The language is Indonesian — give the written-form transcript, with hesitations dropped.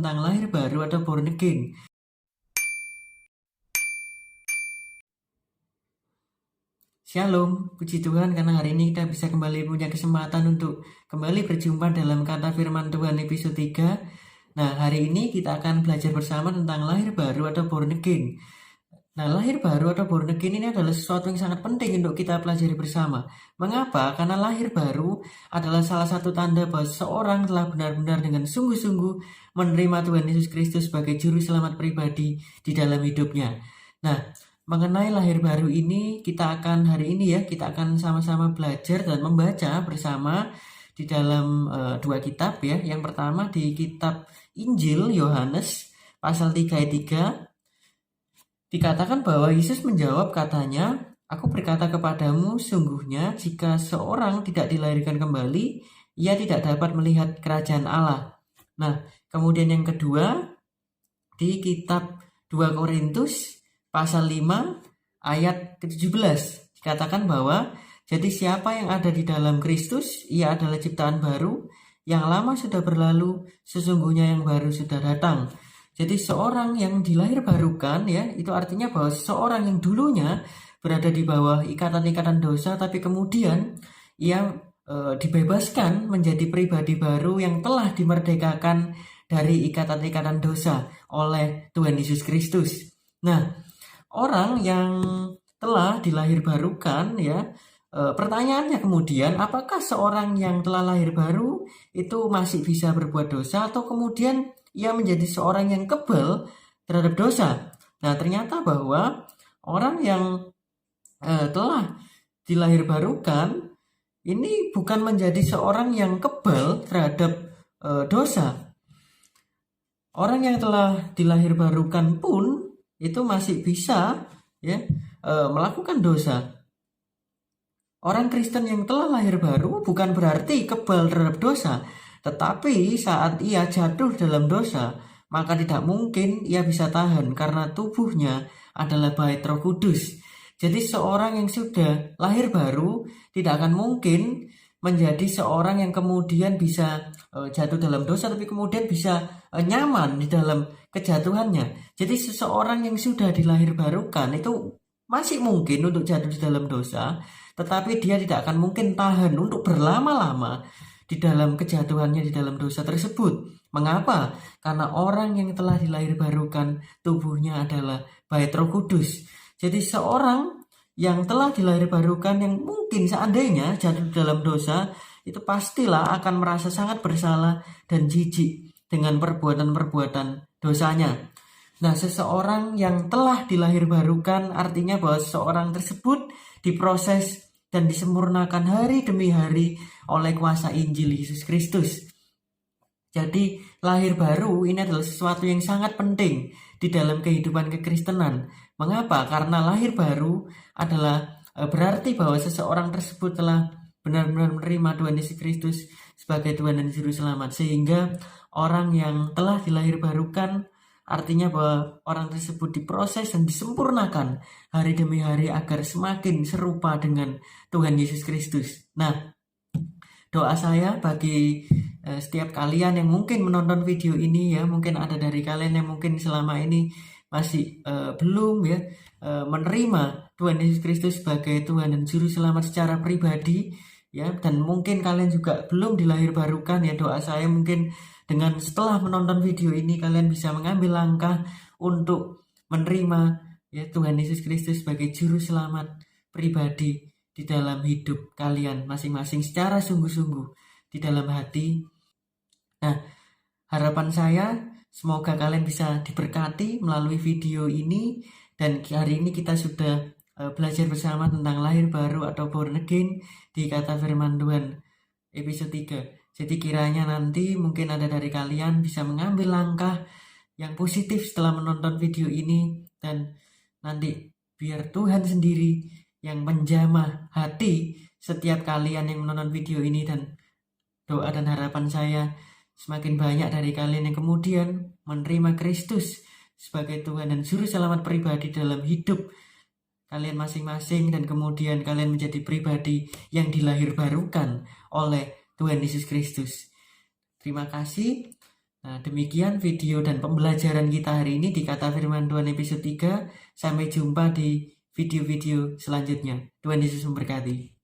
tentang lahir baru atau born again. Shalom, puji Tuhan karena hari ini kita bisa kembali punya kesempatan untuk kembali berjumpa dalam kata firman Tuhan episode 3. Nah, hari ini kita akan belajar bersama tentang lahir baru atau born again. Nah, lahir baru atau born again ini adalah sesuatu yang sangat penting untuk kita pelajari bersama. Mengapa? Karena lahir baru adalah salah satu tanda bahwa seorang telah benar-benar dengan sungguh-sungguh menerima Tuhan Yesus Kristus sebagai juru selamat pribadi di dalam hidupnya. Nah, mengenai lahir baru ini kita akan sama-sama belajar dan membaca bersama di dalam dua kitab ya. Yang pertama di kitab Injil Yohanes pasal 3 ayat 3 dikatakan bahwa Yesus menjawab katanya, "Aku berkata kepadamu, sungguhnya jika seorang tidak dilahirkan kembali, ia tidak dapat melihat kerajaan Allah." Nah, kemudian yang kedua di kitab 2 Korintus pasal 5 ayat ke-17 dikatakan bahwa jadi siapa yang ada di dalam Kristus, ia adalah ciptaan baru, yang lama sudah berlalu, sesungguhnya yang baru sudah datang. Jadi seorang yang dilahir barukan ya, itu artinya bahwa seorang yang dulunya berada di bawah ikatan-ikatan dosa, tapi kemudian ia dibebaskan menjadi pribadi baru yang telah dimerdekakan dari ikatan-ikatan dosa oleh Tuhan Yesus Kristus. Nah, orang yang telah dilahir barukan ya, pertanyaannya kemudian apakah seorang yang telah lahir baru itu masih bisa berbuat dosa atau kemudian ia menjadi seorang yang kebal terhadap dosa. Nah, ternyata bahwa orang yang telah dilahir barukan ini bukan menjadi seorang yang kebal terhadap dosa. Orang yang telah dilahir barukan pun itu masih bisa ya melakukan dosa. Orang Kristen yang telah lahir baru bukan berarti kebal terhadap dosa, tetapi saat ia jatuh dalam dosa, maka tidak mungkin ia bisa tahan karena tubuhnya adalah bait Roh Kudus. Jadi seorang yang sudah lahir baru tidak akan mungkin menjadi seorang yang kemudian bisa jatuh dalam dosa, tapi kemudian bisa nyaman di dalam kejatuhannya. Jadi seseorang yang sudah dilahir barukan itu masih mungkin untuk jatuh di dalam dosa, tetapi dia tidak akan mungkin tahan untuk berlama-lama di dalam kejatuhannya di dalam dosa tersebut. Mengapa? Karena orang yang telah dilahir barukan tubuhnya adalah bait Roh Kudus. Jadi seorang yang telah dilahir barukan yang mungkin seandainya jatuh dalam dosa itu pastilah akan merasa sangat bersalah dan jijik dengan perbuatan-perbuatan dosanya. Nah, seseorang yang telah dilahir barukan artinya bahwa seseorang tersebut diproses dan disempurnakan hari demi hari oleh kuasa Injil Yesus Kristus. Jadi lahir baru ini adalah sesuatu yang sangat penting di dalam kehidupan kekristenan. Mengapa? Karena lahir baru adalah berarti bahwa seseorang tersebut telah benar-benar menerima Tuhan Yesus Kristus sebagai Tuhan dan Juru Selamat. Sehingga orang yang telah dilahir barukan artinya bahwa orang tersebut diproses dan disempurnakan hari demi hari agar semakin serupa dengan Tuhan Yesus Kristus. Nah, doa saya bagi setiap kalian yang mungkin menonton video ini ya, mungkin ada dari kalian yang mungkin selama ini masih belum ya menerima Tuhan Yesus Kristus sebagai Tuhan dan Juru Selamat secara pribadi ya, dan mungkin kalian juga belum dilahir barukan ya, doa saya mungkin dengan setelah menonton video ini kalian bisa mengambil langkah untuk menerima ya Tuhan Yesus Kristus sebagai Juru Selamat pribadi di dalam hidup kalian masing-masing secara sungguh-sungguh di dalam hati. Nah, harapan saya semoga kalian bisa diberkati melalui video ini, dan hari ini kita sudah belajar bersama tentang lahir baru atau born again di kata firman Tuhan episode 3. Jadi kiranya nanti mungkin ada dari kalian bisa mengambil langkah yang positif setelah menonton video ini, dan nanti biar Tuhan sendiri yang menjamah hati setiap kalian yang menonton video ini, dan doa dan harapan saya semakin banyak dari kalian yang kemudian menerima Kristus sebagai Tuhan dan Juru Selamat pribadi dalam hidup kalian masing-masing, dan kemudian kalian menjadi pribadi yang dilahir barukan oleh Tuhan Yesus Kristus. Terima kasih. Nah, demikian video dan pembelajaran kita hari ini di Kata Firman Tuhan episode 3. Sampai jumpa di video-video selanjutnya. Tuhan Yesus memberkati.